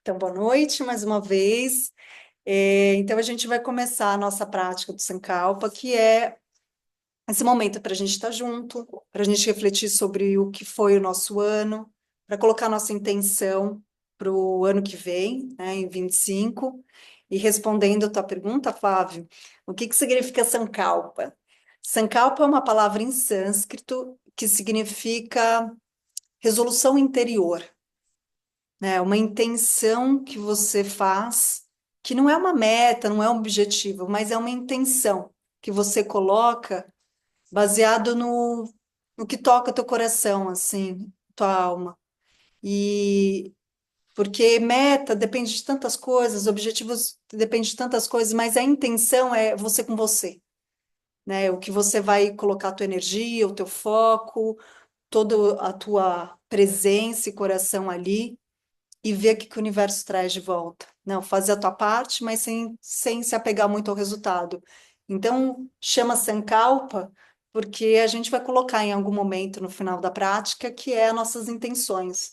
Então, boa noite mais uma vez. Então, a gente vai começar a nossa prática do Sankalpa, que é esse momento para a gente estar junto, para a gente refletir sobre o que foi o nosso ano, para colocar nossa intenção para o ano que vem, né, em 25. E respondendo a tua pergunta, Flávio, o que significa Sankalpa? Sankalpa é uma palavra em sânscrito que significa resolução interior, né? Uma intenção que você faz, que não é uma meta, não é um objetivo, mas é uma intenção que você coloca baseado no que toca teu coração, assim, tua alma. E porque meta depende de tantas coisas, objetivos depende de tantas coisas, mas a intenção é você com você, né? O que você vai colocar a tua energia, o teu foco, toda a tua presença e coração ali e ver o que o universo traz de volta. Não, fazer a tua parte, mas sem se apegar muito ao resultado. Então, chama Sankalpa, porque a gente vai colocar em algum momento no final da prática que é as nossas intenções,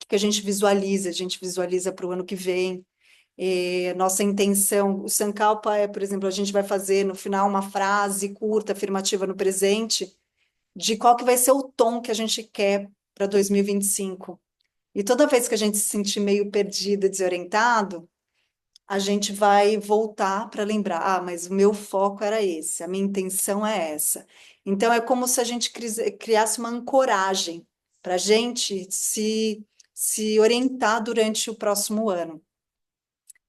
o que a gente visualiza para o ano que vem. Nossa intenção, o Sankalpa é, por exemplo, a gente vai fazer no final uma frase curta, afirmativa no presente, de qual que vai ser o tom que a gente quer para 2025. E toda vez que a gente se sentir meio perdido, desorientado, a gente vai voltar para lembrar: ah, mas o meu foco era esse, a minha intenção é essa. Então, é como se a gente criasse uma ancoragem para a gente se orientar durante o próximo ano.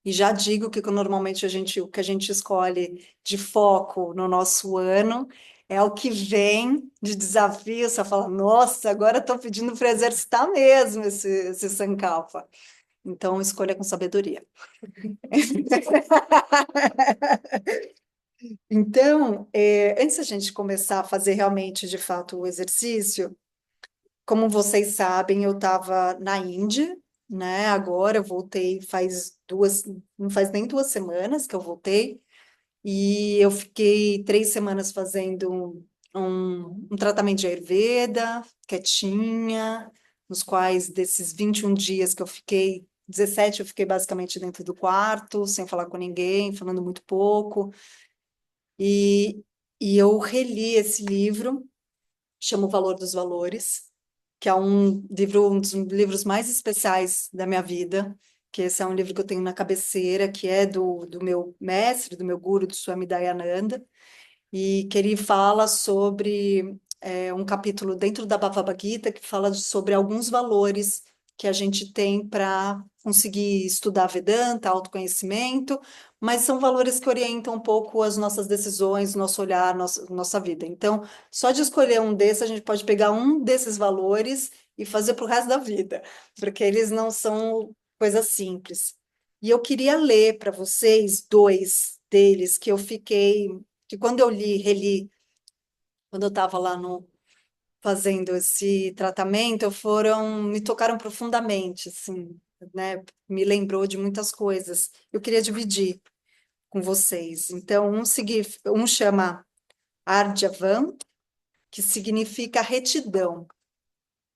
E já digo que normalmente o que a gente escolhe de foco no nosso ano é o que vem de desafio. Você fala, nossa, agora estou pedindo para exercitar mesmo esse Sankalpa. Então, escolha com sabedoria. Então, antes da gente começar a fazer realmente, de fato, o exercício, como vocês sabem, eu estava na Índia, né? Agora eu voltei não faz nem 2 semanas que eu voltei, e eu fiquei 3 semanas fazendo um tratamento de Ayurveda, quietinha, nos quais desses 21 dias que eu fiquei, 17 eu fiquei basicamente dentro do quarto, sem falar com ninguém, falando muito pouco, e, e eu reli esse livro, chama O Valor dos Valores, que é um dos livros mais especiais da minha vida, que esse é um livro que eu tenho na cabeceira, que é do meu mestre, do meu guru, do Swami Dayananda, e que ele fala sobre um capítulo dentro da Bhagavad Gita que fala sobre alguns valores que a gente tem para conseguir estudar Vedanta, autoconhecimento, mas são valores que orientam um pouco as nossas decisões, nosso olhar, nossa vida. Então, só de escolher um desses, a gente pode pegar um desses valores e fazer para o resto da vida, porque eles não são coisas simples. E eu queria ler para vocês dois deles que quando eu reli, quando eu estava lá no fazendo esse tratamento, me tocaram profundamente, assim, né? Me lembrou de muitas coisas. Eu queria dividir com vocês. Então, um chama Arjavan, que significa retidão.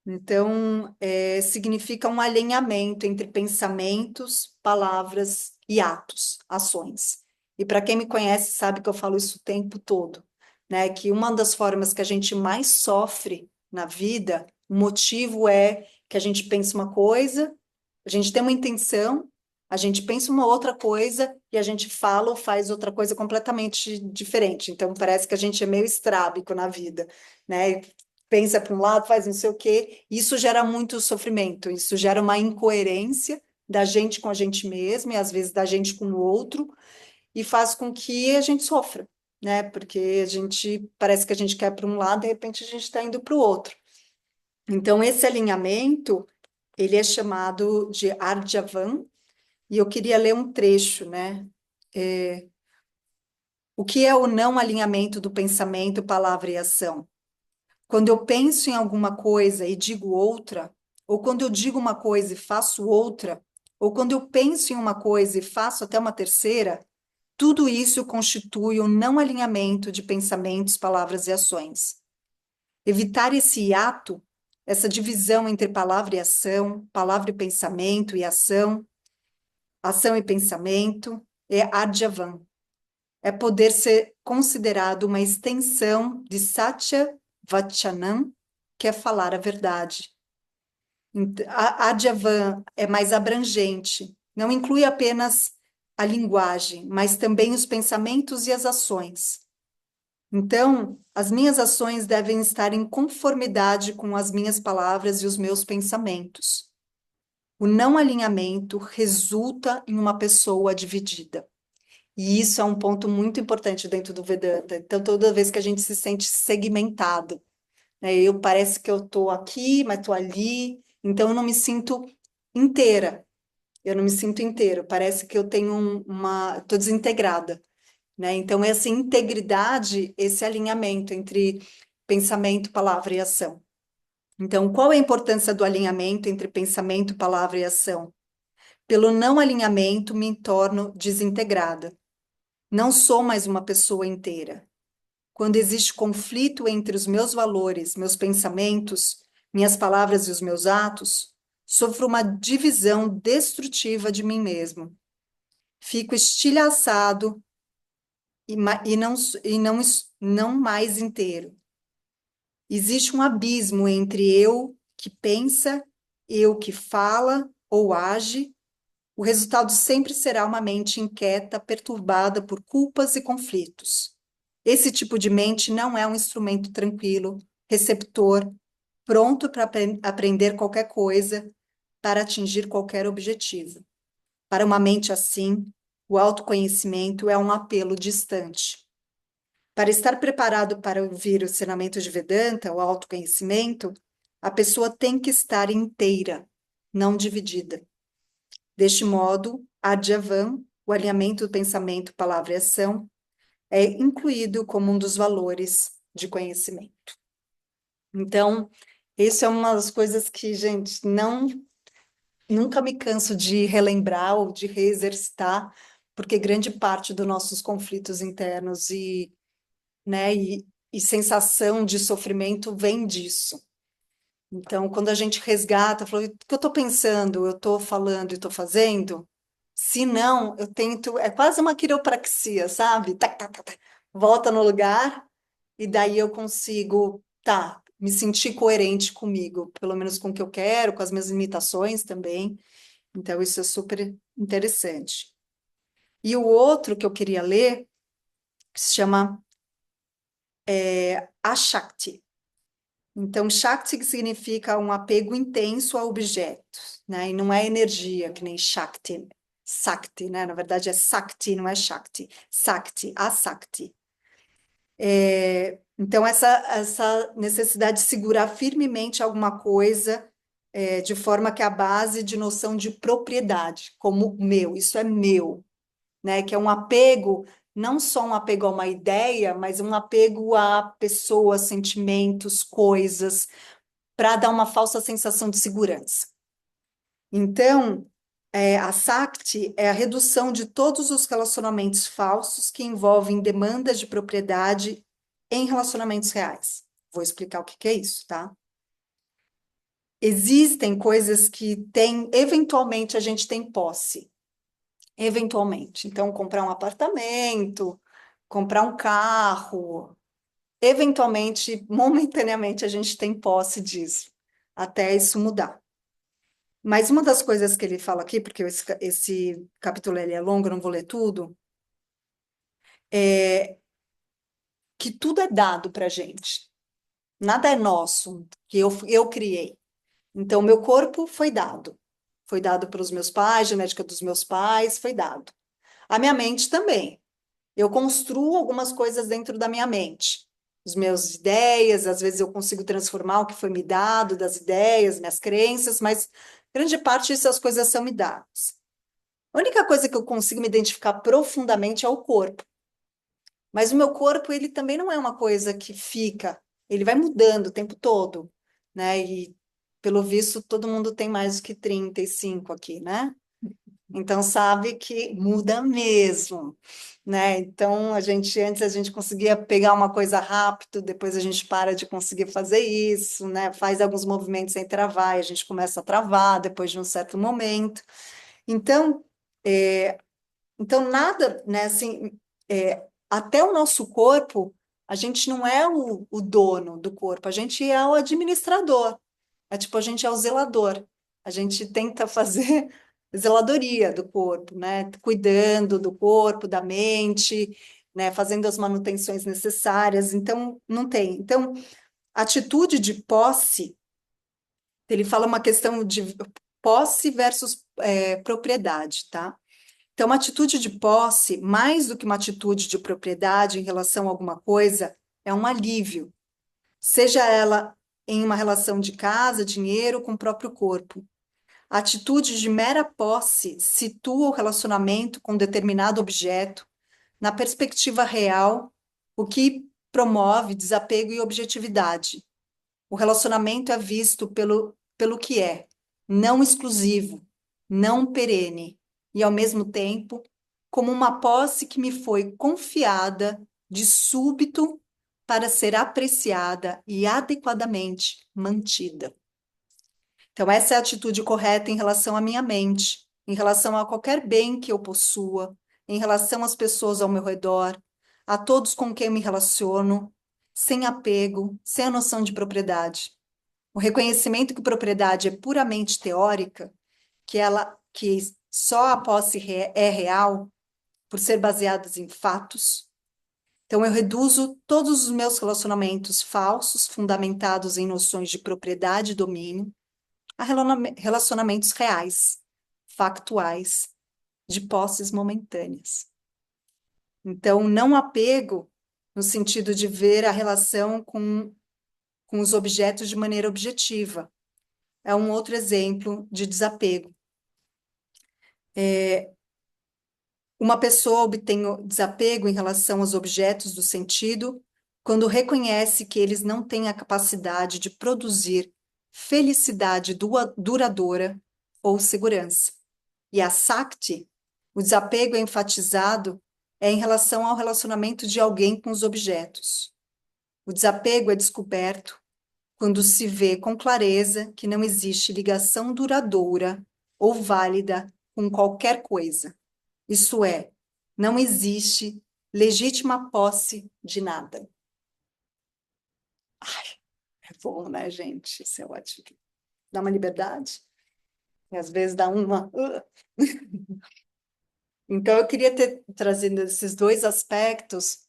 Então, significa um alinhamento entre pensamentos, palavras e atos, ações. E para quem me conhece sabe que eu falo isso o tempo todo, né? Que uma das formas que a gente mais sofre na vida, o motivo é que a gente pensa uma coisa, a gente tem uma intenção, a gente pensa uma outra coisa e a gente fala ou faz outra coisa completamente diferente. Então, parece que a gente é meio estrábico na vida, né? Pensa para um lado, faz não sei o quê. Isso gera muito sofrimento, isso gera uma incoerência da gente com a gente mesmo e às vezes da gente com o outro e faz com que a gente sofra, né? Porque a gente parece que a gente quer para um lado, de repente a gente está indo para o outro. Então esse alinhamento, ele é chamado de Arjavan e eu queria ler um trecho, né? O que é o não alinhamento do pensamento, palavra e ação? Quando eu penso em alguma coisa e digo outra, ou quando eu digo uma coisa e faço outra, ou quando eu penso em uma coisa e faço até uma terceira, tudo isso constitui um não alinhamento de pensamentos, palavras e ações. Evitar esse hiato, essa divisão entre palavra e ação, palavra e pensamento e ação, ação e pensamento é Adyavan. É poder ser considerado uma extensão de Satya Vachanam, que é falar a verdade. A Adyavan é mais abrangente, não inclui apenas a linguagem, mas também os pensamentos e as ações. Então, as minhas ações devem estar em conformidade com as minhas palavras e os meus pensamentos. O não alinhamento resulta em uma pessoa dividida. E isso é um ponto muito importante dentro do Vedanta. Então, toda vez que a gente se sente segmentado, né? Parece que eu estou aqui, mas estou ali, então eu não me sinto inteira. Eu não me sinto inteira. Parece que eu tenho estou desintegrada, né? Então, essa integridade, esse alinhamento entre pensamento, palavra e ação. Então, qual é a importância do alinhamento entre pensamento, palavra e ação? Pelo não alinhamento, me torno desintegrada. Não sou mais uma pessoa inteira. Quando existe conflito entre os meus valores, meus pensamentos, minhas palavras e os meus atos, sofro uma divisão destrutiva de mim mesmo. Fico estilhaçado e não mais inteiro. Existe um abismo entre eu que pensa, eu que fala ou age. O resultado sempre será uma mente inquieta, perturbada por culpas e conflitos. Esse tipo de mente não é um instrumento tranquilo, receptor, pronto para aprender qualquer coisa, para atingir qualquer objetivo. Para uma mente assim, o autoconhecimento é um apelo distante. Para estar preparado para ouvir o ensinamento de Vedanta, o autoconhecimento, a pessoa tem que estar inteira, não dividida. Deste modo, Adyavan, o alinhamento do pensamento, palavra e ação, é incluído como um dos valores de conhecimento. Então, isso é uma das coisas que, gente, nunca me canso de relembrar ou de reexercitar, porque grande parte dos nossos conflitos internos né, e sensação de sofrimento vem disso. Então, quando a gente resgata, fala, o que eu estou pensando, eu estou falando e estou fazendo, se não, eu tento, é quase uma quiropraxia, sabe? Tac, tac, tac, tac. Volta no lugar, e daí eu consigo, tá, me sentir coerente comigo, pelo menos com o que eu quero, com as minhas limitações também. Então, isso é super interessante. E o outro que eu queria ler, que se chama Ashakti. Então, Shakti significa um apego intenso a objetos, né? E não é energia, que nem Shakti, Sakti, né? Na verdade é Sakti, não é Shakti. Sakti, Asakti. Então, essa necessidade de segurar firmemente alguma coisa de forma que a base de noção de propriedade, como meu, isso é meu, né? Que é um apego, não só um apego a uma ideia, mas um apego a pessoas, sentimentos, coisas, para dar uma falsa sensação de segurança. Então, a Sakti é a redução de todos os relacionamentos falsos que envolvem demandas de propriedade em relacionamentos reais. Vou explicar o que que é isso, tá? Existem coisas que eventualmente a gente tem posse, eventualmente. Então, comprar um apartamento, comprar um carro, eventualmente, momentaneamente, a gente tem posse disso, até isso mudar. Mas uma das coisas que ele fala aqui, porque esse capítulo ele é longo, eu não vou ler tudo, é que tudo é dado para a gente. Nada é nosso, que eu criei. Então, meu corpo foi dado. Foi dado pelos meus pais, genética dos meus pais, foi dado. A minha mente também. Eu construo algumas coisas dentro da minha mente. As minhas ideias, às vezes eu consigo transformar o que foi me dado das ideias, minhas crenças, mas grande parte dessas coisas são me dadas. A única coisa que eu consigo me identificar profundamente é o corpo. Mas o meu corpo, ele também não é uma coisa que fica, ele vai mudando o tempo todo, né? E, pelo visto, todo mundo tem mais do que 35 aqui, né? Então, sabe que muda mesmo, né? Então, antes a gente conseguia pegar uma coisa rápido, depois a gente para de conseguir fazer isso, né? Faz alguns movimentos sem travar, e a gente começa a travar depois de um certo momento. Então, Então, nada, né, assim, até o nosso corpo, a gente não é o dono do corpo, a gente é o administrador. É tipo, a gente é o zelador. A gente tenta fazer zeladoria do corpo, né? Cuidando do corpo, da mente, né? Fazendo as manutenções necessárias. Então, não tem. Então, atitude de posse, ele fala uma questão de posse versus propriedade, tá? Então, uma atitude de posse, mais do que uma atitude de propriedade em relação a alguma coisa, é um alívio, seja ela em uma relação de casa, dinheiro, com o próprio corpo. A atitude de mera posse situa o relacionamento com determinado objeto na perspectiva real, o que promove desapego e objetividade. O relacionamento é visto pelo que é, não exclusivo, não perene, e ao mesmo tempo como uma posse que me foi confiada de súbito para ser apreciada e adequadamente mantida. Então, essa é a atitude correta em relação à minha mente, em relação a qualquer bem que eu possua, em relação às pessoas ao meu redor, a todos com quem eu me relaciono, sem apego, sem a noção de propriedade. O reconhecimento que propriedade é puramente teórica, que só a posse é real por ser baseadas em fatos. Então eu reduzo todos os meus relacionamentos falsos, fundamentados em noções de propriedade e domínio, a relacionamentos reais, factuais, de posses momentâneas. Então, não apego no sentido de ver a relação com os objetos de maneira objetiva. É um outro exemplo de desapego. Uma pessoa obtém o desapego em relação aos objetos do sentido quando reconhece que eles não têm a capacidade de produzir felicidade duradoura ou segurança. E a Sakti, o desapego é enfatizado em relação ao relacionamento de alguém com os objetos. O desapego é descoberto quando se vê com clareza que não existe ligação duradoura ou válida com qualquer coisa. Isso é, não existe legítima posse de nada. É bom, né, gente? Isso é ótimo. Dá uma liberdade. E às vezes dá uma. Então, eu queria ter trazido esses dois aspectos,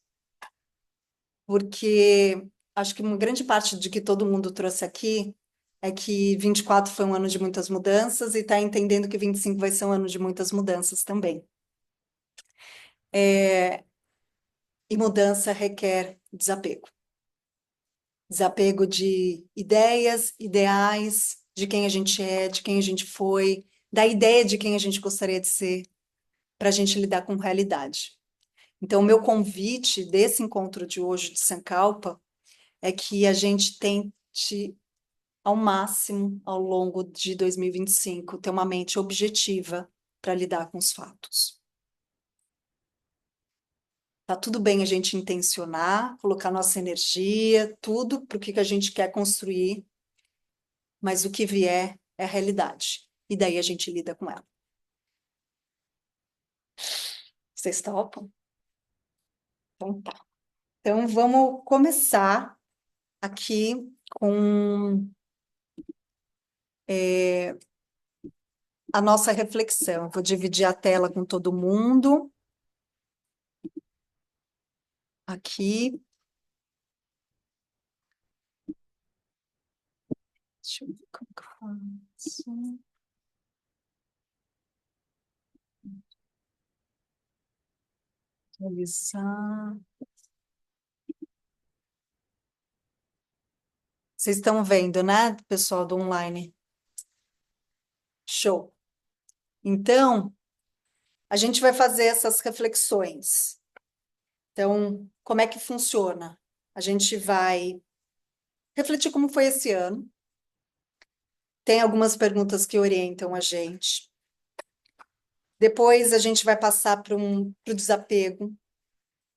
porque acho que uma grande parte de que todo mundo trouxe aqui é que 24 foi um ano de muitas mudanças e está entendendo que 25 vai ser um ano de muitas mudanças também. E mudança requer desapego. Desapego de ideias, ideais, de quem a gente é, de quem a gente foi, da ideia de quem a gente gostaria de ser, para a gente lidar com realidade. Então, o meu convite desse encontro de hoje de Sankalpa é que a gente tente, ao máximo, ao longo de 2025, ter uma mente objetiva para lidar com os fatos. Tá tudo bem a gente intencionar, colocar nossa energia, tudo para o que a gente quer construir, mas o que vier é a realidade. E daí a gente lida com ela. Vocês topam? Então tá. Então vamos começar aqui com a nossa reflexão. Eu vou dividir a tela com todo mundo. Aqui. Deixa eu ver como que eu faço. Revisar. Vocês estão vendo, né, pessoal do online? Show. Então, a gente vai fazer essas reflexões. Então, como é que funciona? A gente vai refletir como foi esse ano. Tem algumas perguntas que orientam a gente. Depois a gente vai passar para o desapego.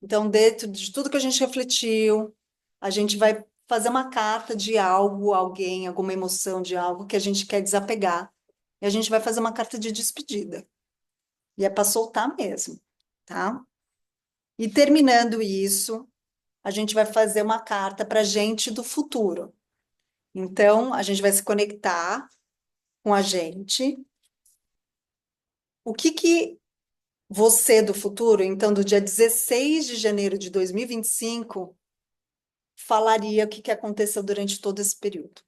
Então, dentro de tudo que a gente refletiu, a gente vai fazer uma carta de algo, alguém, alguma emoção de algo que a gente quer desapegar. E a gente vai fazer uma carta de despedida. E é para soltar mesmo, tá? E terminando isso, a gente vai fazer uma carta para gente do futuro. Então, a gente vai se conectar com a gente. O que que você do futuro, então, do dia 16 de janeiro de 2025, falaria o que que aconteceu durante todo esse período?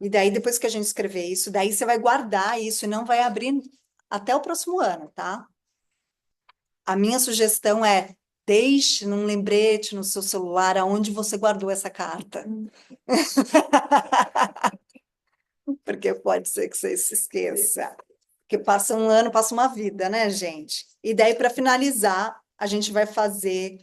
E daí, depois que a gente escrever isso, daí você vai guardar isso e não vai abrir até o próximo ano, tá? A minha sugestão é deixe num lembrete no seu celular aonde você guardou essa carta. Porque pode ser que você se esqueça. Porque passa um ano, passa uma vida, né, gente? E daí, para finalizar, a gente vai fazer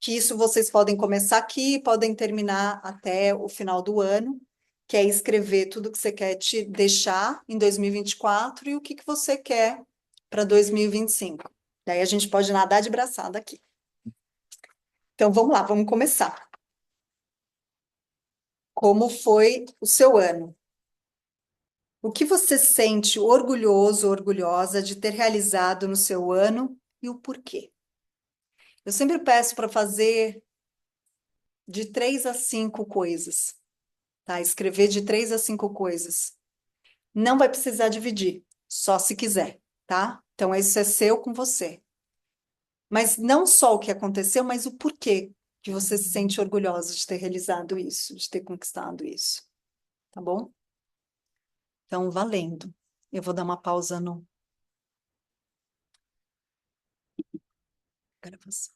que isso vocês podem começar aqui, podem terminar até o final do ano, que é escrever tudo que você quer te deixar em 2024 e o que que você quer para 2025. Daí a gente pode nadar de braçada aqui. Então vamos lá, vamos começar. Como foi o seu ano? O que você sente orgulhoso, orgulhosa de ter realizado no seu ano e o porquê? Eu sempre peço para fazer de 3 a 5 coisas, tá? Escrever de 3 a 5 coisas. Não vai precisar dividir, só se quiser, tá? Então, isso é seu com você. Mas não só o que aconteceu, mas o porquê que você se sente orgulhosa de ter realizado isso, de ter conquistado isso, tá bom? Então, valendo. Eu vou dar uma pausa no gravação.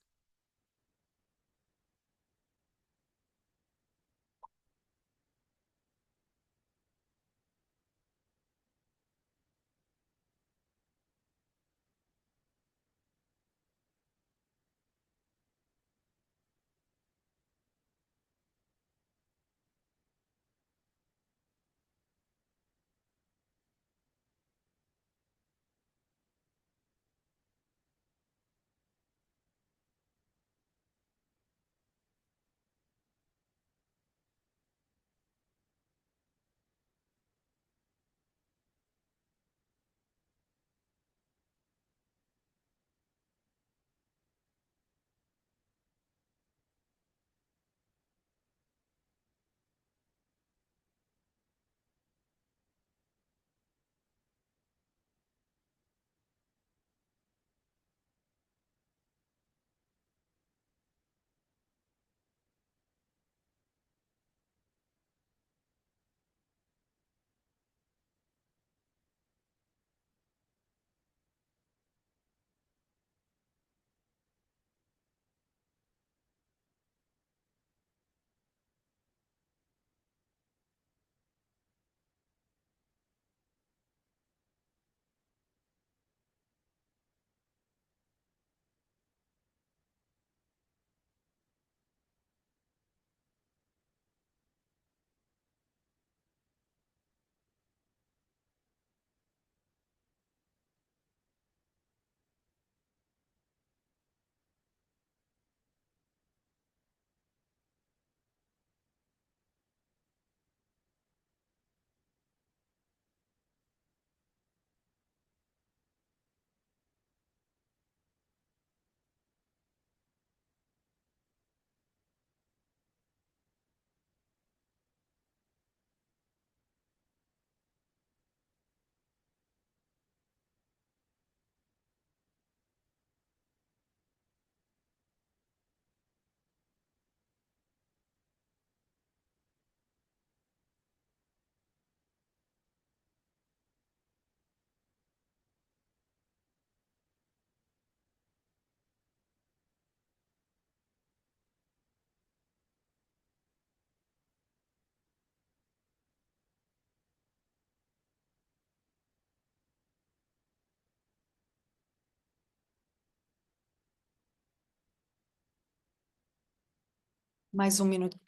Mais um minuto,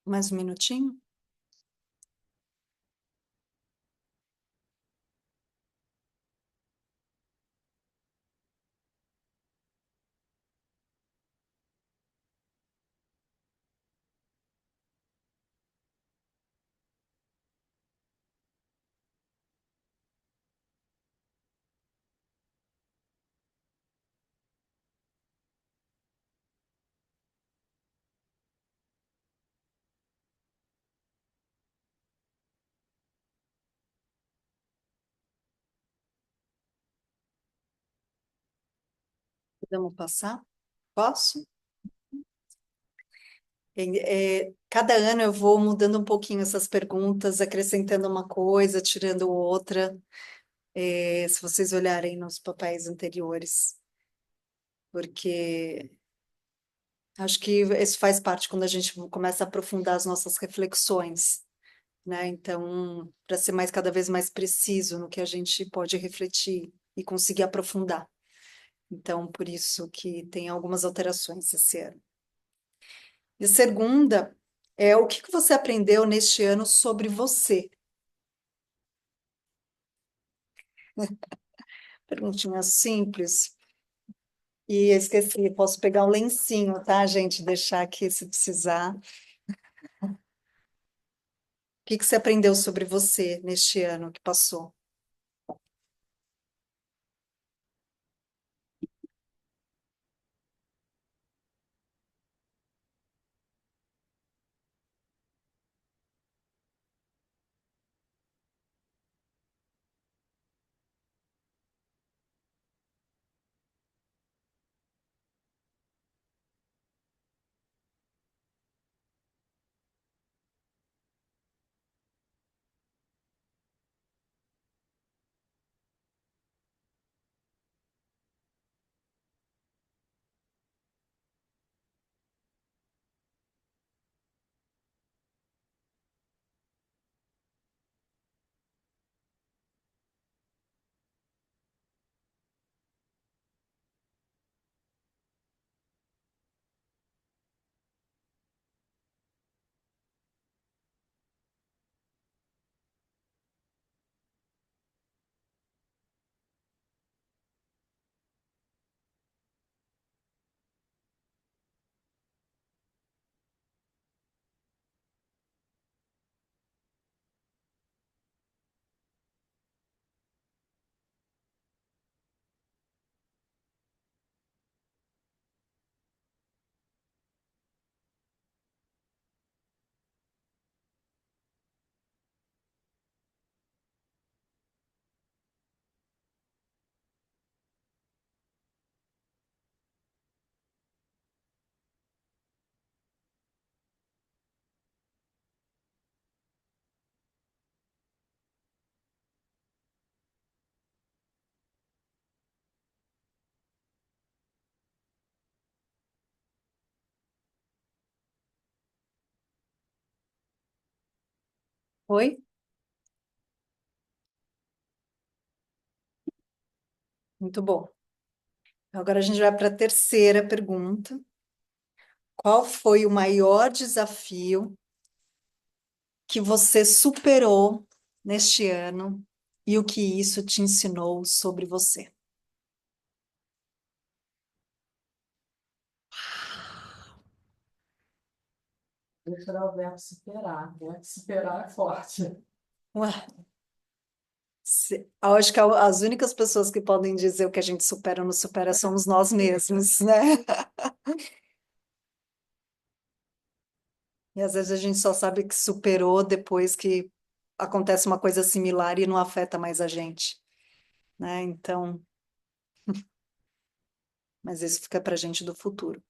mais um minutinho. Podemos passar? Posso? Cada ano eu vou mudando um pouquinho essas perguntas, acrescentando uma coisa, tirando outra, se vocês olharem nos papéis anteriores, porque acho que isso faz parte quando a gente começa a aprofundar as nossas reflexões, né? Então, para ser mais cada vez mais preciso no que a gente pode refletir e conseguir aprofundar. Então, por isso que tem algumas alterações esse ano. E a segunda é o que que você aprendeu neste ano sobre você? Perguntinha simples. E esqueci, posso pegar um lencinho, tá, gente? Deixar aqui se precisar. O que que você aprendeu sobre você neste ano que passou? Oi? Muito bom. Agora a gente vai para a terceira pergunta. Qual foi o maior desafio que você superou neste ano e o que isso te ensinou sobre você? Vou tirar o verbo superar. O verbo superar é forte. Ué, eu acho que as únicas pessoas que podem dizer o que a gente supera ou não supera somos nós mesmos, né? E às vezes a gente só sabe que superou depois que acontece uma coisa similar e não afeta mais a gente, né? Então, mas isso fica pra gente do futuro.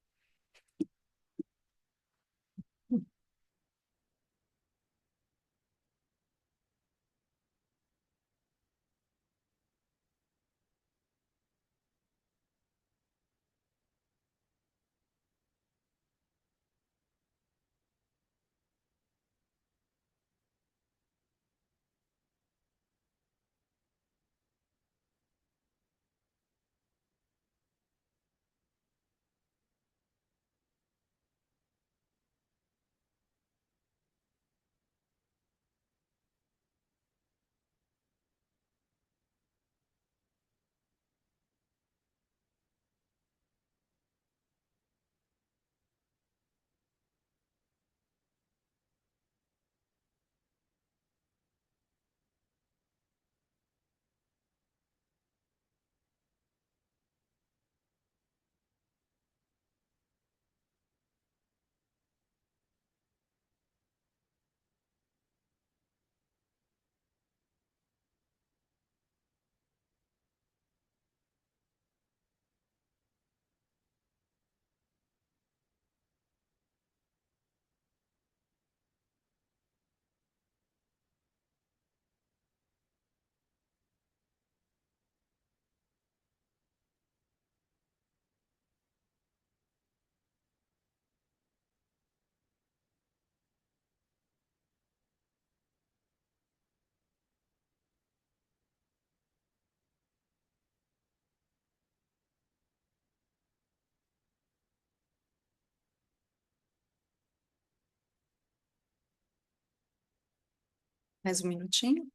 Mais um minutinho.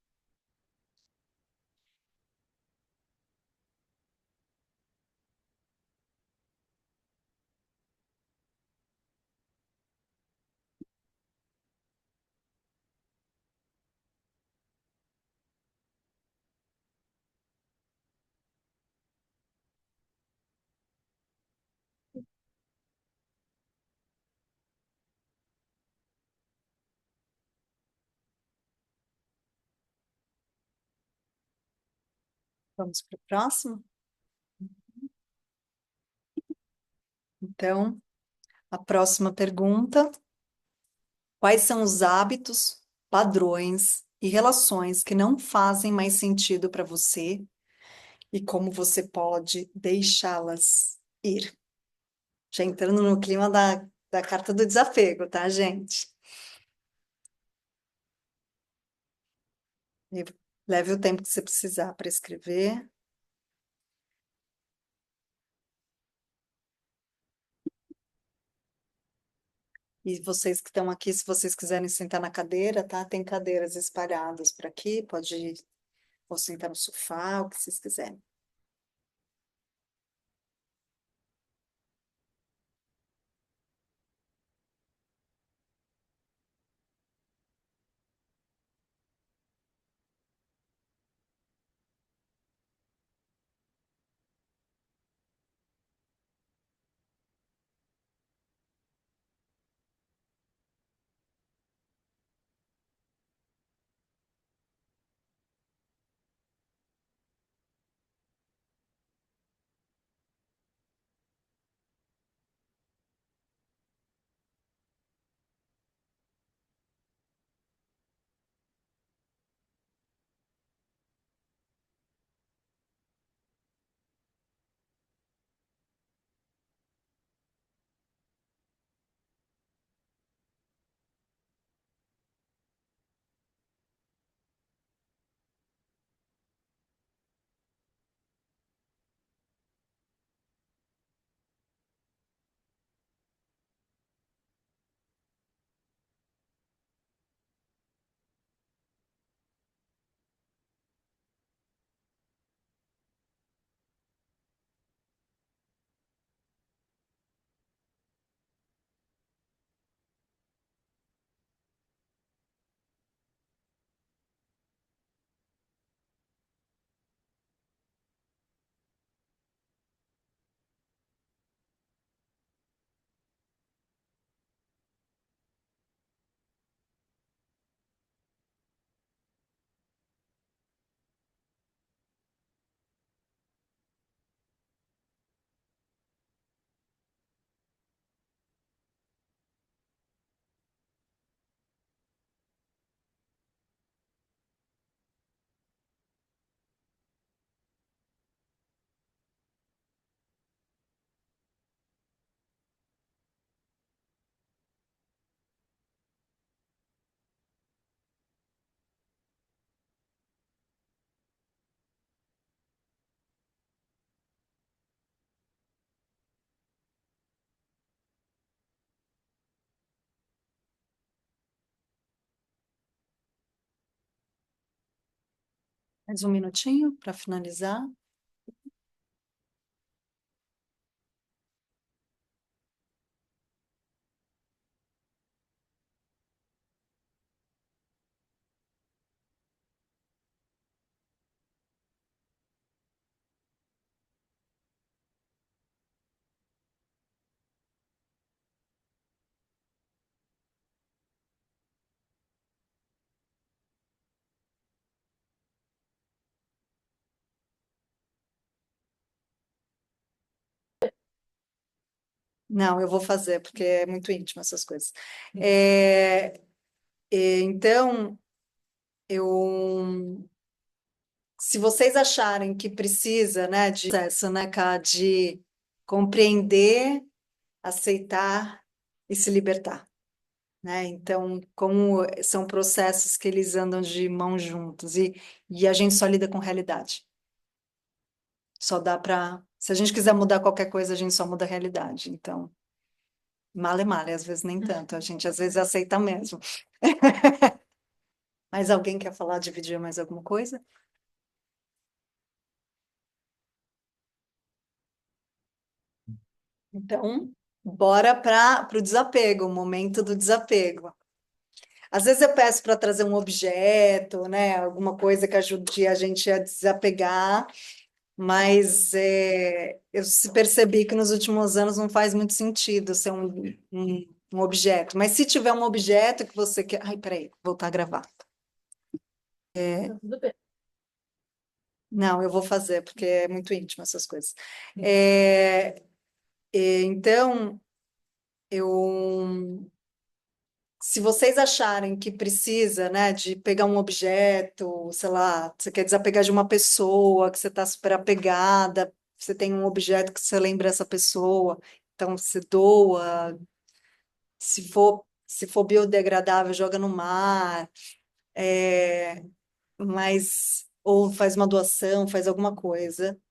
Vamos para o próximo? Então, a próxima pergunta: quais são os hábitos, padrões e relações que não fazem mais sentido para você e como você pode deixá-las ir? Já entrando no clima da carta do desapego, tá, gente? E leve o tempo que você precisar para escrever. E vocês que estão aqui, se vocês quiserem sentar na cadeira, tá? Tem cadeiras espalhadas por aqui, pode ir, ou sentar no sofá, o que vocês quiserem. Mais um minutinho para finalizar. Não, eu vou fazer, porque é muito íntimo essas coisas. Então, eu, se vocês acharem que precisa, né, de processo, né, Ká, de compreender, aceitar e se libertar, né? Então, como são processos que eles andam de mãos juntos e a gente só lida com realidade. Só dá para, se a gente quiser mudar qualquer coisa, a gente só muda a realidade. Então, male male, às vezes nem tanto, a gente às vezes aceita mesmo. Mais alguém quer falar, dividir mais alguma coisa? Então, bora para o desapego, o momento do desapego. Às vezes eu peço para trazer um objeto, né, alguma coisa que ajude a gente a desapegar, mas eu percebi que nos últimos anos não faz muito sentido ser um objeto. Mas se tiver um objeto que você quer. Ai, peraí, voltar a gravar. Tá tudo bem. Não, eu vou fazer, porque é muito íntimo essas coisas. É, então, eu. Se vocês acharem que precisa, né, de pegar um objeto, sei lá, você quer desapegar de uma pessoa, que você está super apegada, você tem um objeto que você lembra essa pessoa, então você doa, se for biodegradável, joga no mar, mas ou faz uma doação, faz alguma coisa.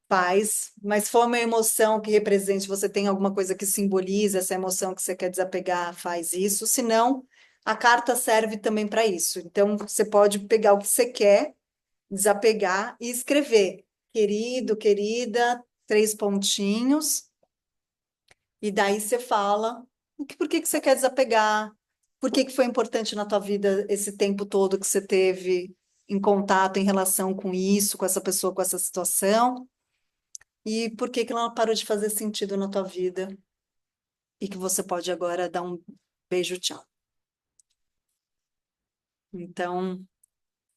Faz, mas se for uma emoção que represente, você tem alguma coisa que simboliza essa emoção que você quer desapegar, faz isso. Se não, a carta serve também para isso. Então, você pode pegar o que você quer, desapegar e escrever. Querido, querida, três pontinhos, e daí você fala por que que você quer desapegar, por que que foi importante na tua vida esse tempo todo que você teve em contato em relação com isso, com essa pessoa, com essa situação. E por que que ela parou de fazer sentido na tua vida e que você pode agora dar um beijo, tchau. Então,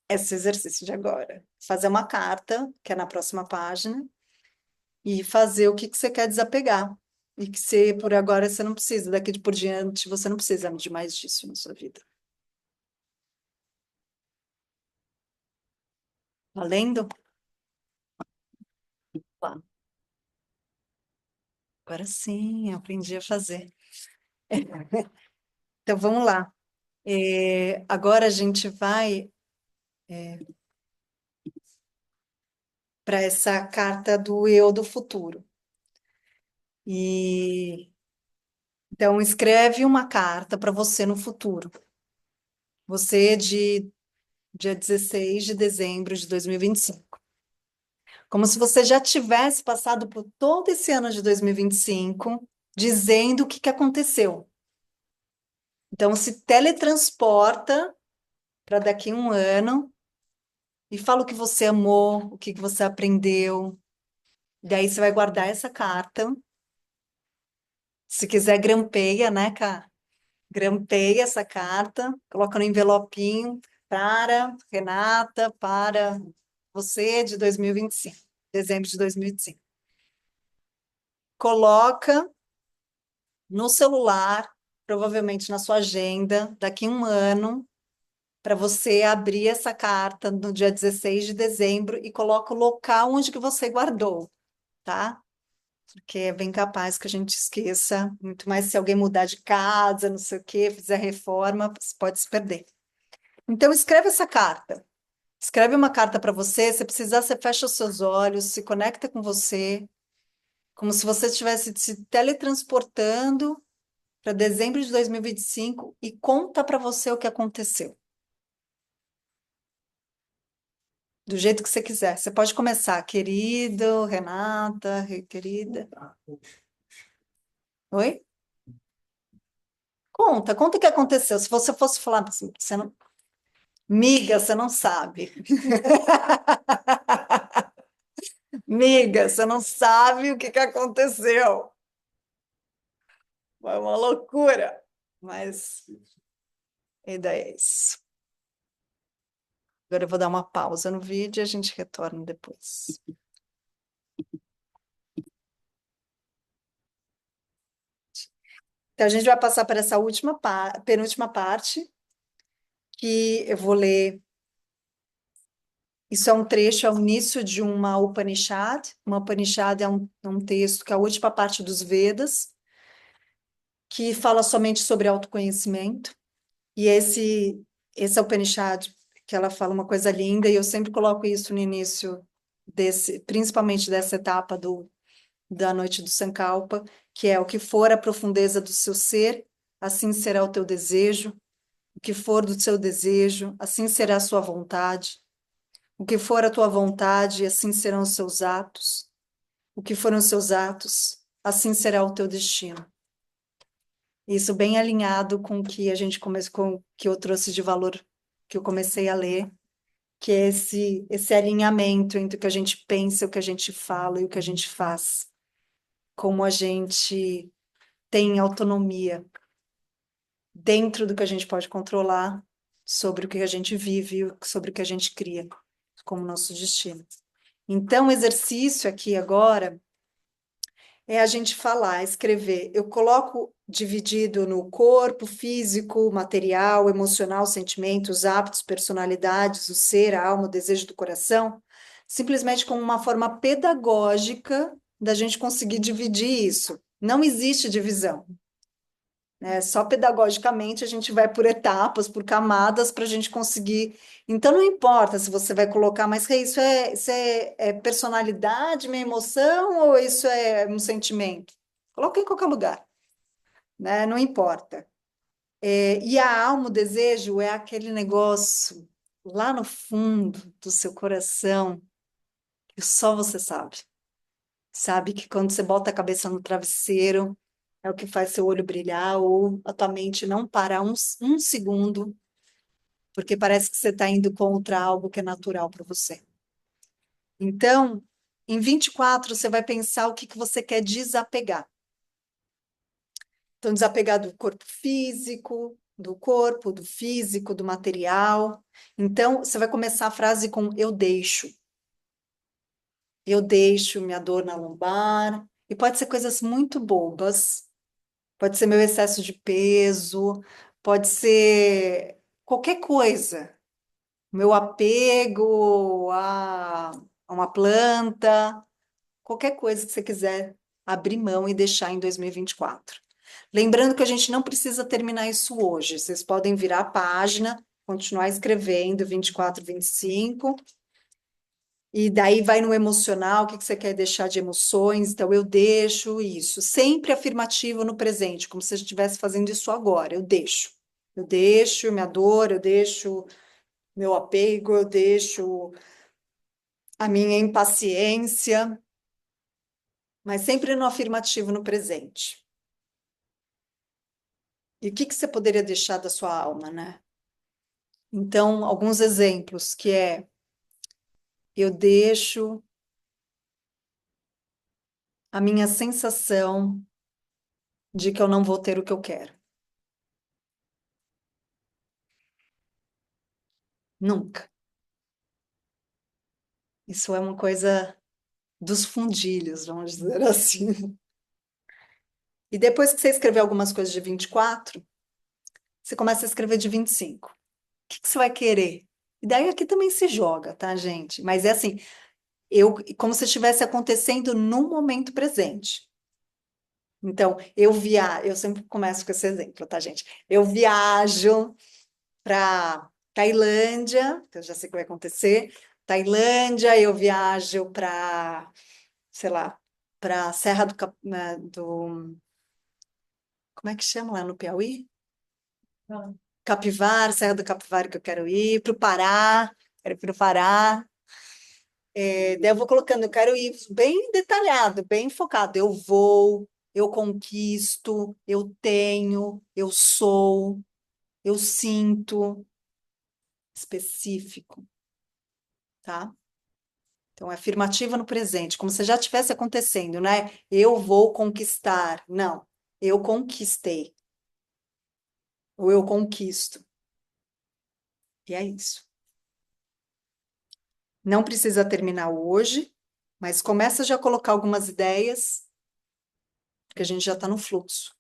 esse exercício de agora, fazer uma carta, que é na próxima página, e fazer o que que você quer desapegar. E que você, por agora, você não precisa, daqui por diante, você não precisa de mais disso na sua vida. Valendo? Lá. Agora sim, eu aprendi a fazer. Então, vamos lá. Agora a gente vai para essa carta do eu do futuro. E então escreve uma carta para você no futuro. Você é de dia 16 de dezembro de 2025. Como se você já tivesse passado por todo esse ano de 2025, dizendo o que que aconteceu. Então se teletransporta para daqui a um ano e fala o que você amou, o que que você aprendeu. Daí você vai guardar essa carta. Se quiser, grampeia, né, cara? Grampeia essa carta, coloca no envelopinho para Renata, para você de 2025, dezembro de 2025. Coloca no celular, provavelmente na sua agenda, daqui a um ano, para você abrir essa carta no dia 16 de dezembro e coloca o local onde que você guardou, tá? Porque é bem capaz que a gente esqueça, muito mais se alguém mudar de casa, não sei o quê, fizer reforma, pode se perder. Então, escreve essa carta. Escreve uma carta para você. Se precisar, você fecha os seus olhos, se conecta com você, como se você estivesse se teletransportando para dezembro de 2025 e conta para você o que aconteceu. Do jeito que você quiser. Você pode começar, querido, Renata, querida. Oi? Conta o que aconteceu. Se você fosse falar assim, você não. Miga, você não sabe. Miga, você não sabe o que que aconteceu. Foi uma loucura. Mas a ideia é isso. Agora eu vou dar uma pausa no vídeo e a gente retorna depois. Então, a gente vai passar para essa penúltima parte, que eu vou ler. Isso é um trecho, é o início de uma Upanishad. Uma Upanishad é um texto que é a última parte dos Vedas, que fala somente sobre autoconhecimento. E esse é o Upanishad, que ela fala uma coisa linda, e eu sempre coloco isso no início principalmente dessa etapa da noite do Sankalpa, que é: o que for a profundeza do seu ser, assim será o teu desejo, O que for do seu desejo, assim será a sua vontade. O que for a tua vontade, assim serão os seus atos. O que foram os seus atos, assim será o teu destino. Isso bem alinhado com o que a gente começou, com o que eu trouxe de valor que eu comecei a ler, que é esse alinhamento entre o que a gente pensa, o que a gente fala e o que a gente faz. Como a gente tem autonomia dentro do que a gente pode controlar sobre o que a gente vive, sobre o que a gente cria como nosso destino. Então, o exercício aqui agora é a gente falar, escrever. Eu coloco dividido no corpo, físico, material, emocional, sentimentos, hábitos, personalidades, o ser, a alma, o desejo do coração, simplesmente como uma forma pedagógica da gente conseguir dividir isso. Não existe divisão, né? Só pedagogicamente a gente vai por etapas, por camadas, para a gente conseguir. Então, não importa se você vai colocar, mas "Rei, é personalidade, minha emoção, ou isso é um sentimento?" Coloca em qualquer lugar, né? Não importa. E a alma, o desejo, é aquele negócio lá no fundo do seu coração que só você sabe. Sabe que quando você bota a cabeça no travesseiro, é o que faz seu olho brilhar ou a tua mente não parar um segundo, porque parece que você está indo contra algo que é natural para você. Então, em 24, você vai pensar o que, que você quer desapegar. Então, desapegar do corpo físico, do físico, do material. Então, você vai começar a frase com eu deixo. Eu deixo minha dor na lombar. E pode ser coisas muito bobas. Pode ser meu excesso de peso, pode ser qualquer coisa. Meu apego a uma planta, qualquer coisa que você quiser abrir mão e deixar em 2024. Lembrando que a gente não precisa terminar isso hoje. Vocês podem virar a página, continuar escrevendo 24, 25. E daí vai no emocional, o que que você quer deixar de emoções? Então, eu deixo isso. Sempre afirmativo no presente, como se eu estivesse fazendo isso agora. Eu deixo. Eu deixo minha dor, eu deixo meu apego, eu deixo a minha impaciência, mas sempre no afirmativo no presente. E o que que você poderia deixar da sua alma, né? Então, alguns exemplos que é eu deixo a minha sensação de que eu não vou ter o que eu quero. Nunca. Isso é uma coisa dos fundilhos, vamos dizer assim. E depois que você escrever algumas coisas de 24, você começa a escrever de 25. O que que você vai querer? E daí aqui também se joga, tá, gente? Mas é assim, como se estivesse acontecendo no momento presente. Então, eu sempre começo com esse exemplo, tá, gente? Eu viajo para Tailândia, que eu já sei o que vai acontecer. Tailândia, eu viajo para, sei lá, para Serra do como é que chama lá no Piauí? Ah, Capivara, Serra do Capivara que eu quero ir, para o Pará, quero ir para o Pará. Daí eu vou colocando, eu quero ir bem detalhado, bem focado. Eu vou, eu conquisto, eu tenho, eu sou, eu sinto, específico, tá? Então, é afirmativa no presente, como se já estivesse acontecendo, né? Eu vou conquistar. Não, eu conquistei, ou eu conquisto. E é isso. Não precisa terminar hoje, mas começa já a colocar algumas ideias, porque a gente já está no fluxo.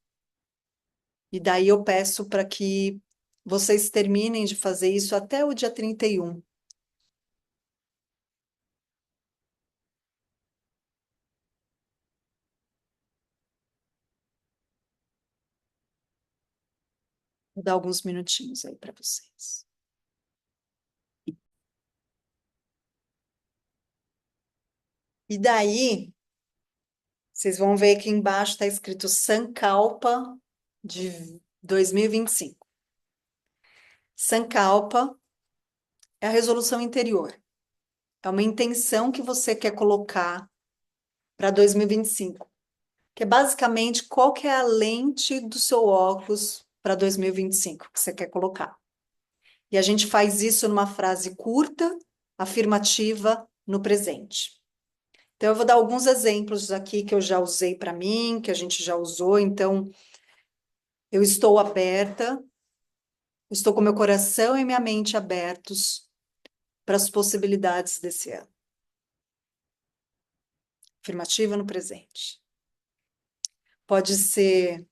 E daí eu peço para que vocês terminem de fazer isso até o dia 31. Vou dar alguns minutinhos aí para vocês. E daí, vocês vão ver que embaixo está escrito Sankalpa de 2025. Sankalpa é a resolução interior. É uma intenção que você quer colocar para 2025, que é basicamente qual que é a lente do seu óculos para 2025 que você quer colocar. E a gente faz isso numa frase curta, afirmativa, no presente. Então, eu vou dar alguns exemplos aqui que eu já usei para mim, que a gente já usou. Então, eu estou aberta, estou com meu coração e minha mente abertos para as possibilidades desse ano. Afirmativa no presente. Pode ser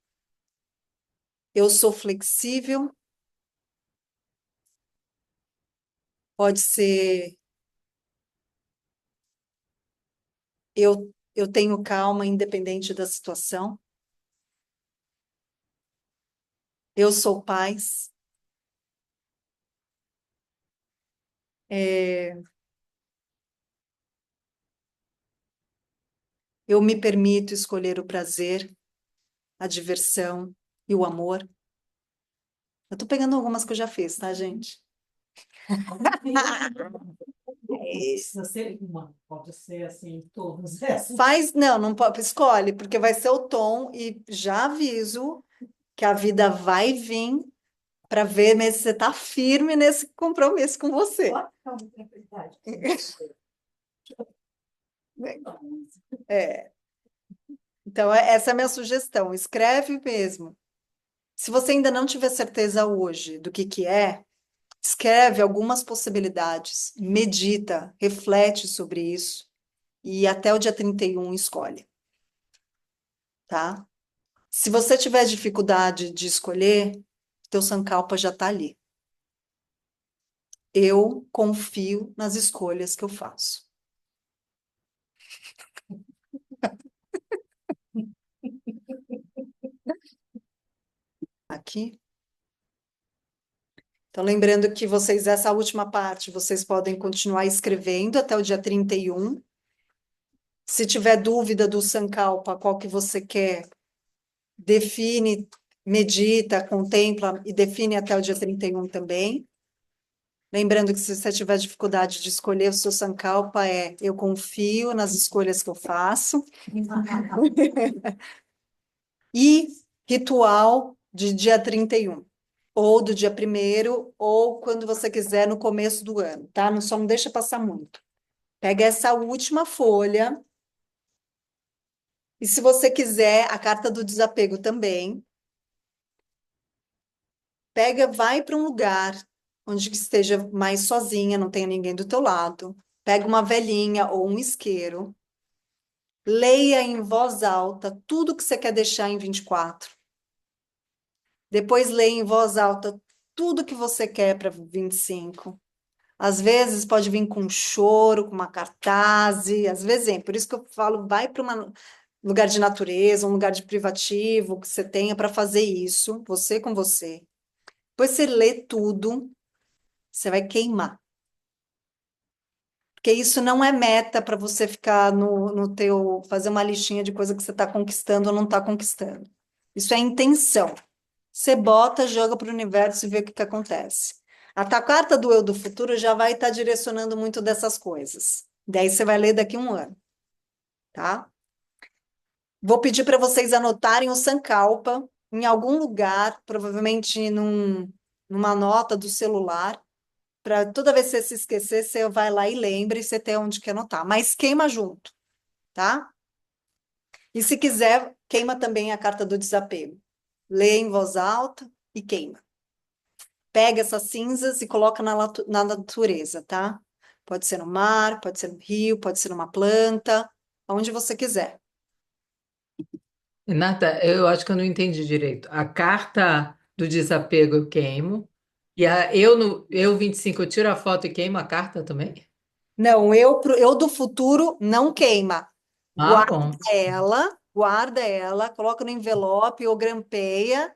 eu sou flexível, pode ser eu tenho calma independente da situação, eu sou paz, é, eu me permito escolher o prazer, a diversão e o amor. Eu tô pegando algumas que eu já fiz, tá, gente? Precisa ser uma, pode ser assim, todas essas. Faz, não, não pode, escolhe, porque vai ser o tom e já aviso que a vida vai vir para ver se você tá firme nesse compromisso com você. É, então, essa é a minha sugestão. Escreve mesmo. Se você ainda não tiver certeza hoje do que é, escreve algumas possibilidades, medita, reflete sobre isso e até o dia 31 escolhe, tá? Se você tiver dificuldade de escolher, teu Sankalpa já está ali. Eu confio nas escolhas que eu faço. Aqui. Então, lembrando que vocês, essa última parte, vocês podem continuar escrevendo até o dia 31. Se tiver dúvida do Sankalpa, qual que você quer, define, medita, contempla e define até o dia 31 também. Lembrando que se você tiver dificuldade de escolher o seu Sankalpa, eu confio nas escolhas que eu faço. E ritual de dia 31 ou do dia 1º, ou quando você quiser no começo do ano, tá? Não, só não deixa passar muito. Pega essa última folha, e se você quiser, a carta do desapego também, pega, vai para um lugar onde que esteja mais sozinha, não tenha ninguém do teu lado, pega uma velhinha ou um isqueiro, leia em voz alta tudo que você quer deixar em 24. Depois leia em voz alta tudo que você quer para 25. Às vezes pode vir com um choro, com uma cartaz, às vezes é. Por isso que eu falo, vai para um lugar de natureza, um lugar de privativo que você tenha para fazer isso, você com você. Depois você lê tudo, você vai queimar. Porque isso não é meta para você ficar no teu, fazer uma listinha de coisa que você está conquistando ou não está conquistando. Isso é intenção. Você bota, joga para o universo e vê o que que acontece. A tua carta do eu do futuro já vai estar direcionando muito dessas coisas. Daí você vai ler daqui a um ano, tá? Vou pedir para vocês anotarem o Sankalpa em algum lugar, provavelmente numa nota do celular, para toda vez que você se esquecer, você vai lá e lembre, você tem onde que anotar. Mas queima junto, tá? E se quiser, queima também a carta do desapego. Lê em voz alta e queima. Pega essas cinzas e coloca na natureza, tá? Pode ser no mar, pode ser no rio, pode ser numa planta, onde você quiser. Renata, eu acho que eu não entendi direito. A carta do desapego eu queimo. E eu 25 eu tiro a foto e queimo a carta também? Não, eu do futuro não queima. Ah, bom. Guarda ela, coloca no envelope ou grampeia,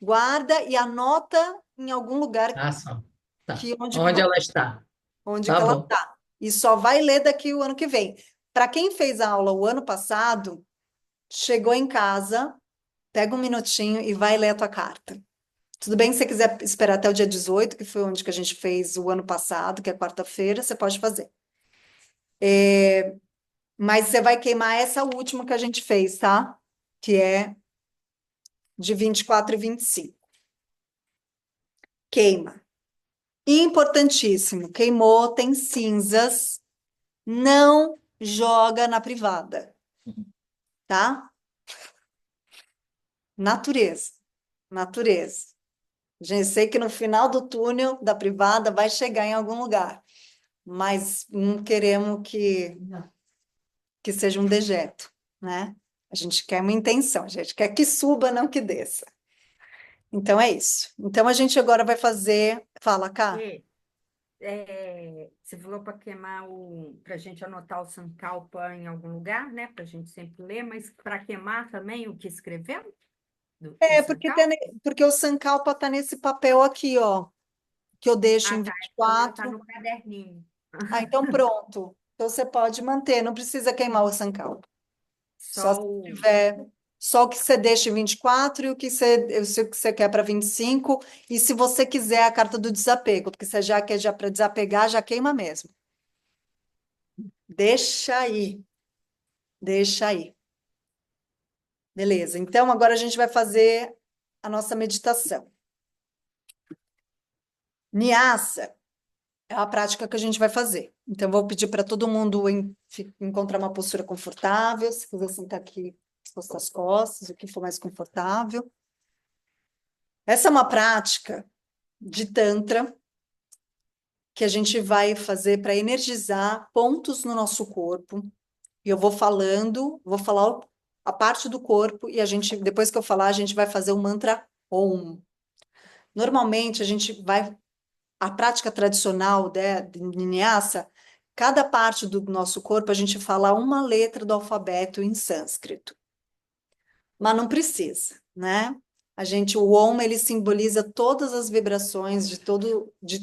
guarda e anota em algum lugar Ah, só. Tá. que Onde ela está? onde que Tá ela bom. está. E só vai ler daqui o ano que vem. Para quem fez a aula o ano passado, chegou em casa, pega um minutinho e vai ler a tua carta. Tudo bem se você quiser esperar até o dia 18, que foi onde que a gente fez o ano passado, que é quarta-feira, você pode fazer. Mas você vai queimar essa última que a gente fez, tá? Que é de 24 e 25. Queima. Importantíssimo. Queimou, tem cinzas. Não joga na privada, tá? Natureza. Natureza. Gente, sei que no final do túnel da privada vai chegar em algum lugar, mas não queremos que seja um dejeto, né? A gente quer uma intenção, a gente quer que suba, não que desça. Então é isso. Então a gente agora vai fazer. Fala, cá. E, você falou para queimar para a gente anotar o Sankalpa em algum lugar, né? Para a gente sempre ler, mas para queimar também o que escreveu? O É, porque, Sankalpa? porque o Sankalpa tá nesse papel aqui, ó, que eu deixo Ah, em tá. O meu está 24. no caderninho. Ah, então pronto. Então você pode manter, não precisa queimar o Sankalpa. Só Só se o. tiver. Só o que você deixa em 24 e o que você quer para 25. E se você quiser a carta do desapego, porque você já quer já para desapegar, já queima mesmo. Deixa aí. Deixa aí. Beleza. Então agora a gente vai fazer a nossa meditação. Nyasa é a prática que a gente vai fazer. Então, eu vou pedir para todo mundo encontrar uma postura confortável. Se quiser sentar aqui, exposto às costas, o que for mais confortável. Essa é uma prática de Tantra que a gente vai fazer para energizar pontos no nosso corpo. E eu vou falar a parte do corpo e a gente, depois que eu falar, a gente vai fazer o mantra Om. Normalmente, a prática tradicional de Vinyasa, cada parte do nosso corpo a gente fala uma letra do alfabeto em sânscrito, mas não precisa, né? O Om, ele simboliza todas as vibrações de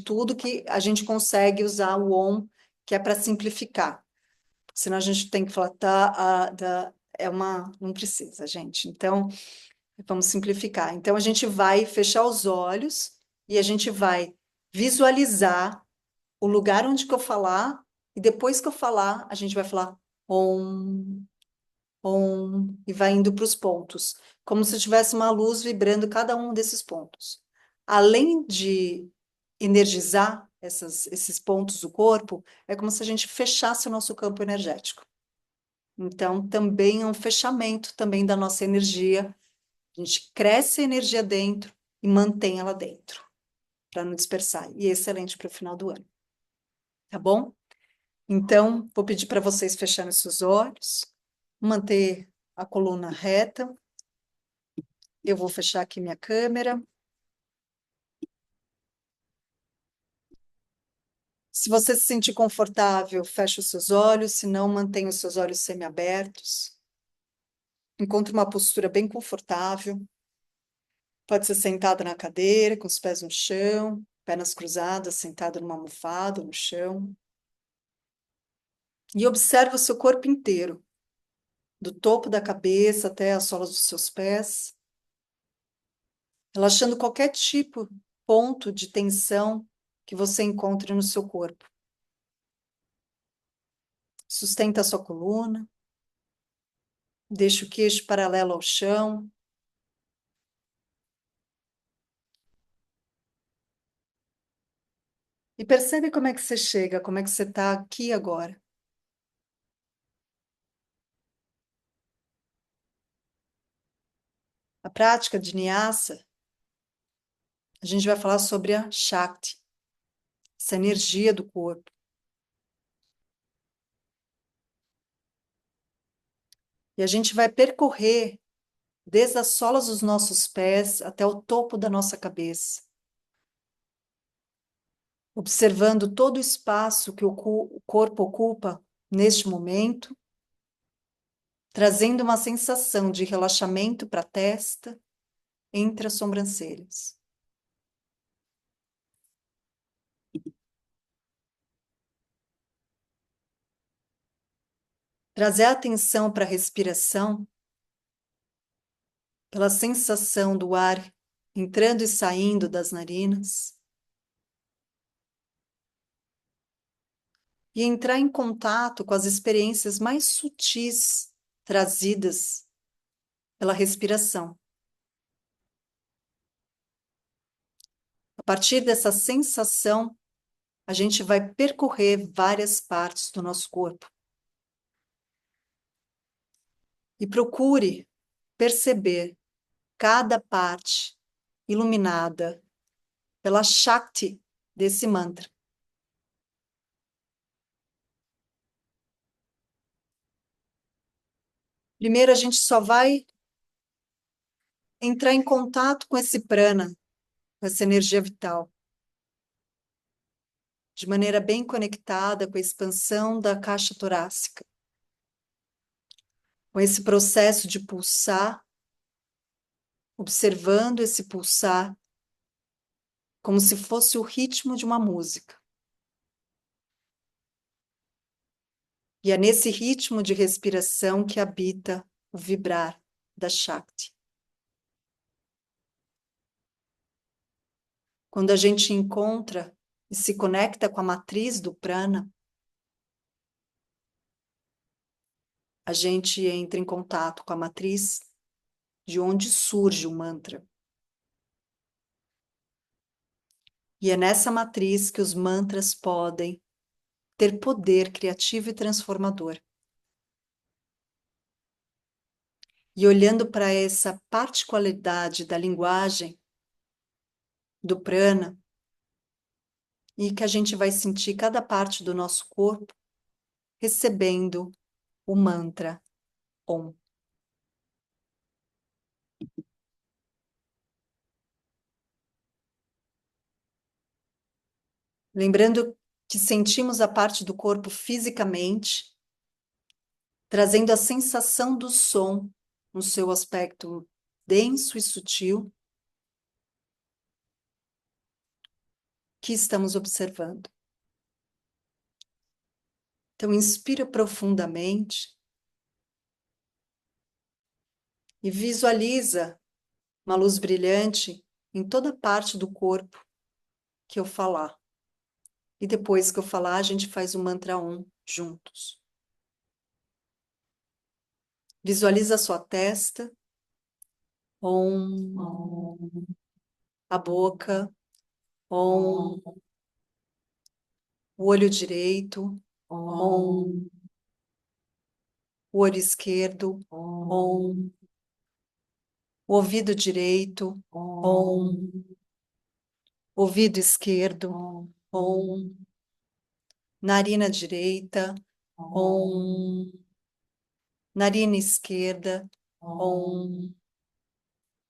tudo que a gente consegue usar o Om, que é para simplificar. Senão a gente tem que falar não precisa, gente. Então, vamos simplificar. Então, a gente vai fechar os olhos e a gente vai visualizar o lugar onde que eu falar, e depois que eu falar, a gente vai falar Om, Om, e vai indo para os pontos, como se tivesse uma luz vibrando cada um desses pontos. Além de energizar esses pontos do corpo, é como se a gente fechasse o nosso campo energético. Então, também é um fechamento também da nossa energia. A gente cresce a energia dentro e mantém ela dentro, para não dispersar. E é excelente para o final do ano. Tá bom? Então, vou pedir para vocês fecharem seus olhos, manter a coluna reta. Eu vou fechar aqui minha câmera. Se você se sentir confortável, feche os seus olhos, se não, mantenha os seus olhos semiabertos. Encontre uma postura bem confortável. Pode ser sentada na cadeira, com os pés no chão, pernas cruzadas, sentada numa almofada no chão. E observe o seu corpo inteiro, do topo da cabeça até as solas dos seus pés, relaxando qualquer ponto de tensão que você encontre no seu corpo. Sustenta a sua coluna, deixa o queixo paralelo ao chão. E percebe como é que você chega, como é que você está aqui agora. A prática de Nyasa, a gente vai falar sobre a Shakti, essa energia do corpo. E a gente vai percorrer desde as solas dos nossos pés até o topo da nossa cabeça, observando todo o espaço que o corpo ocupa neste momento, trazendo uma sensação de relaxamento para a testa, entre as sobrancelhas. Trazer a atenção para a respiração, pela sensação do ar entrando e saindo das narinas, e entrar em contato com as experiências mais sutis trazidas pela respiração. A partir dessa sensação, a gente vai percorrer várias partes do nosso corpo. E procure perceber cada parte iluminada pela Shakti desse mantra. Primeiro, a gente só vai entrar em contato com esse prana, com essa energia vital, de maneira bem conectada com a expansão da caixa torácica, com esse processo de pulsar, observando esse pulsar como se fosse o ritmo de uma música. E é nesse ritmo de respiração que habita o vibrar da Shakti. Quando a gente encontra e se conecta com a matriz do prana, a gente entra em contato com a matriz de onde surge o mantra. E é nessa matriz que os mantras podem ter poder criativo e transformador. E olhando para essa particularidade da linguagem do prana, e que a gente vai sentir cada parte do nosso corpo recebendo o mantra Om. Lembrando que sentimos a parte do corpo fisicamente, trazendo a sensação do som no seu aspecto denso e sutil que estamos observando. Então, inspira profundamente e visualiza uma luz brilhante em toda parte do corpo que eu falar. E depois que eu falar, a gente faz o mantra Om juntos. Visualiza a sua testa, Om, a boca, Om, o olho direito, Om, o olho esquerdo, Om, o ouvido direito, Om, ouvido esquerdo, Om, narina direita, Om, narina esquerda, Om,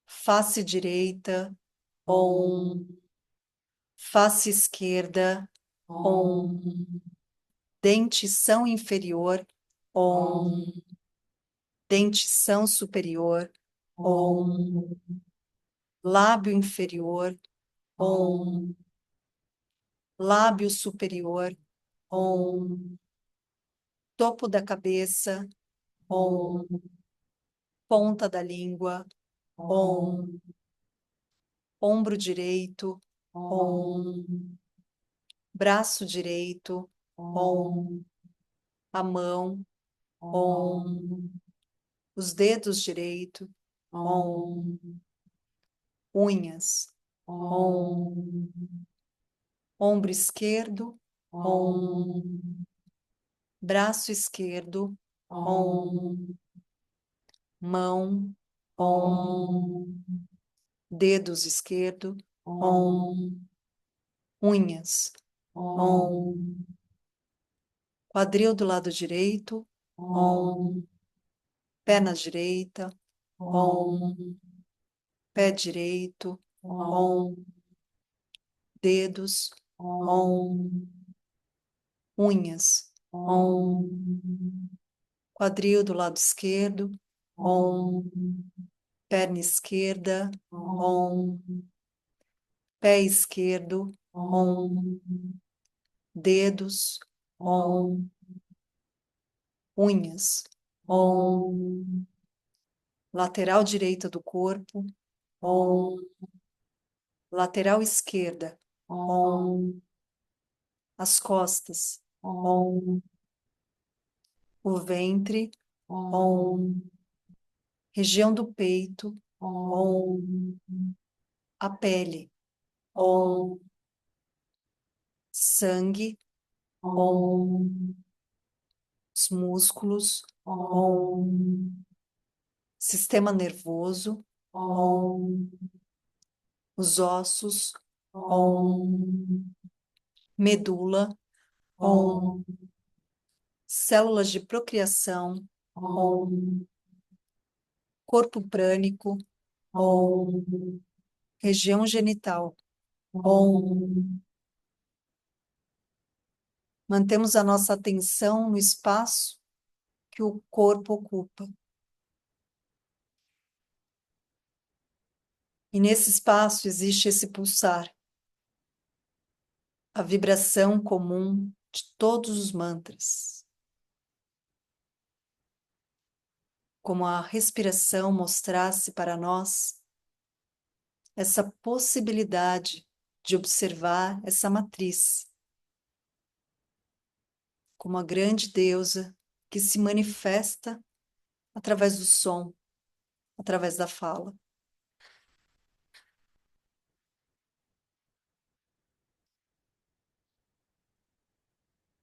face direita, Om, face esquerda, Om, dentição inferior, Om, dentição superior, Om, lábio inferior, Om, lábio superior, Om, topo da cabeça, Om, ponta da língua, Om, ombro direito, Om, braço direito, Om, a mão, Om, os dedos direito, Om, unhas, Om, ombro esquerdo, Om, braço esquerdo, Om, mão, Om, dedos esquerdo, Om, unhas, Om, quadril do lado direito, Om, perna direita, Om, pé direito, Om, dedos, Om, unhas, Om, quadril do lado esquerdo, Om, perna esquerda, Om, pé esquerdo, Om, dedos, Om, unhas, Om, lateral direita do corpo, Om, lateral esquerda, Om. as costas, Om. o ventre, Om. região do peito, Om. a pele, Om. sangue, Om. os músculos, Om. sistema nervoso, Om. os ossos, Om. medula, Om. células de procriação, Om. corpo prânico, Om. região genital. Om. Mantemos a nossa atenção no espaço que o corpo ocupa. E nesse espaço existe esse pulsar, a vibração comum de todos os mantras. Como a respiração mostrasse para nós essa possibilidade de observar essa matriz, como a grande deusa que se manifesta através do som, através da fala.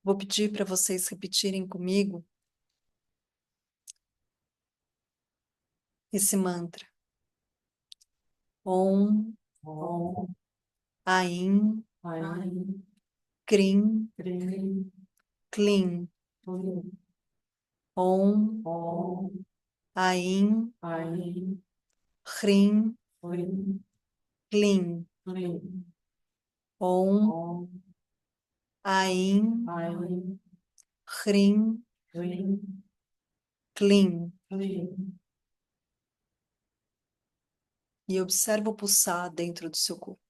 Vou pedir para vocês repetirem comigo esse mantra. Om, Om. Aim, Aim. Krim, Krim. Klim. Klim. Om, Om. Aim, Aim. Hrim, Klim. Klim. Klim. Om, Om. Aim, Aim. Hrim, Klim. Klim. Klim. E observa o pulsar dentro do seu corpo.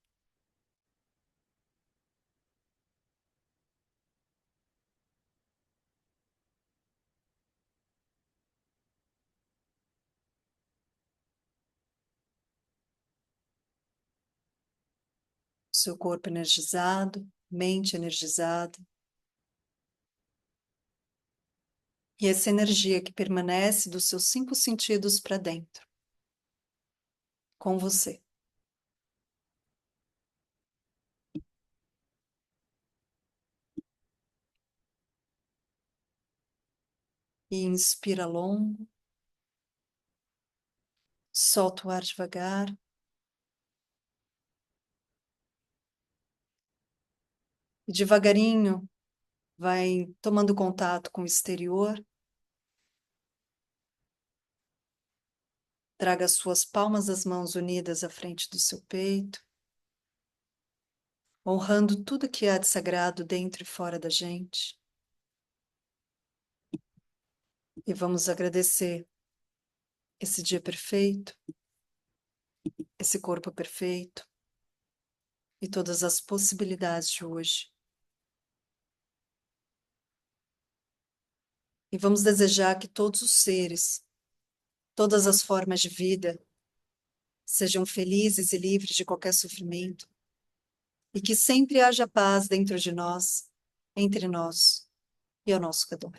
Seu corpo energizado, mente energizada. E essa energia que permanece dos seus 5 sentidos para dentro, com você. E inspira longo, solta o ar devagar. E devagarinho vai tomando contato com o exterior. Traga as suas palmas das mãos unidas à frente do seu peito, honrando tudo que há de sagrado dentro e fora da gente. E vamos agradecer esse dia perfeito, esse corpo perfeito e todas as possibilidades de hoje. E vamos desejar que todos os seres, todas as formas de vida, sejam felizes e livres de qualquer sofrimento, e que sempre haja paz dentro de nós, entre nós e ao nosso redor.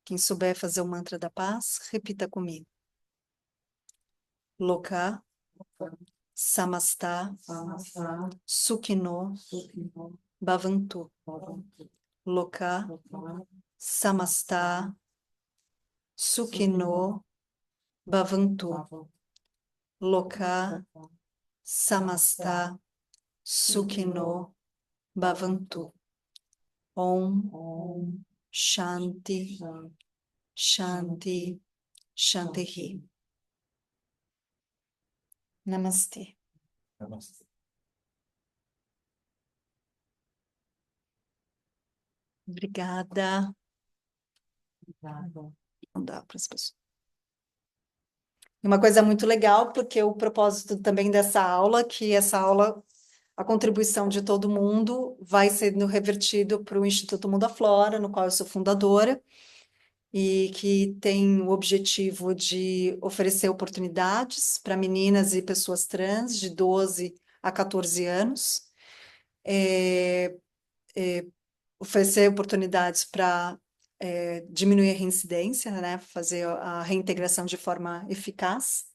Quem souber fazer o mantra da paz, repita comigo. Loka, Samasta, Samasta. Sukhino, Sukhino. Bhavantu. Bhavantu. Loka, Loka. Samasta, Sukhino, Bhavantu. Bhavantu. Loka, Samasta, Sukhino, Bhavantu. Om, Om. Shanti, Shanti, Shanti. Namastê. Namastê. Obrigada. Obrigada. Não dá para as pessoas. E uma coisa muito legal, porque o propósito também dessa aula, que essa aula, a contribuição de todo mundo vai sendo revertido para o Instituto Mundo Aflora, no qual eu sou fundadora, e que tem o objetivo de oferecer oportunidades para meninas e pessoas trans de 12 a 14 anos, é, oferecer oportunidades para diminuir a reincidência, né, fazer a reintegração de forma eficaz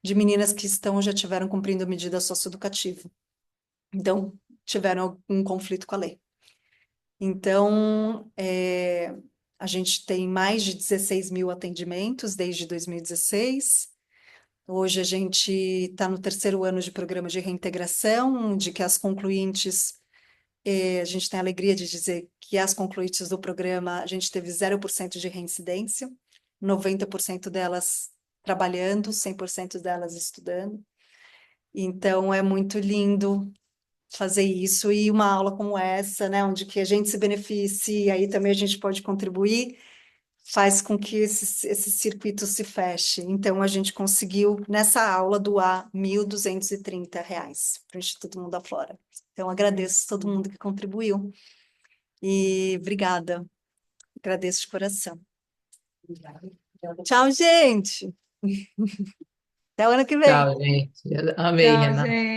de meninas que já tiveram cumprindo a medida socioeducativa. Então, tiveram um conflito com a lei. Então, a gente tem mais de 16 mil atendimentos desde 2016. Hoje a gente está no terceiro ano de programa de reintegração, de que as concluintes, a gente tem a alegria de dizer que as concluintes do programa, a gente teve 0% de reincidência, 90% delas trabalhando, 100% delas estudando. Então, é muito lindo fazer isso e uma aula como essa, né, onde que a gente se beneficie e aí também a gente pode contribuir, faz com que esse circuito se feche. Então, a gente conseguiu, nessa aula, doar R$ 1.230 para o Instituto Mundo Aflora. Então, agradeço a todo mundo que contribuiu e obrigada, agradeço de coração. Obrigada. Tchau, gente! Até o ano que vem! Tchau, gente. Amei, Tchau, Renata. gente.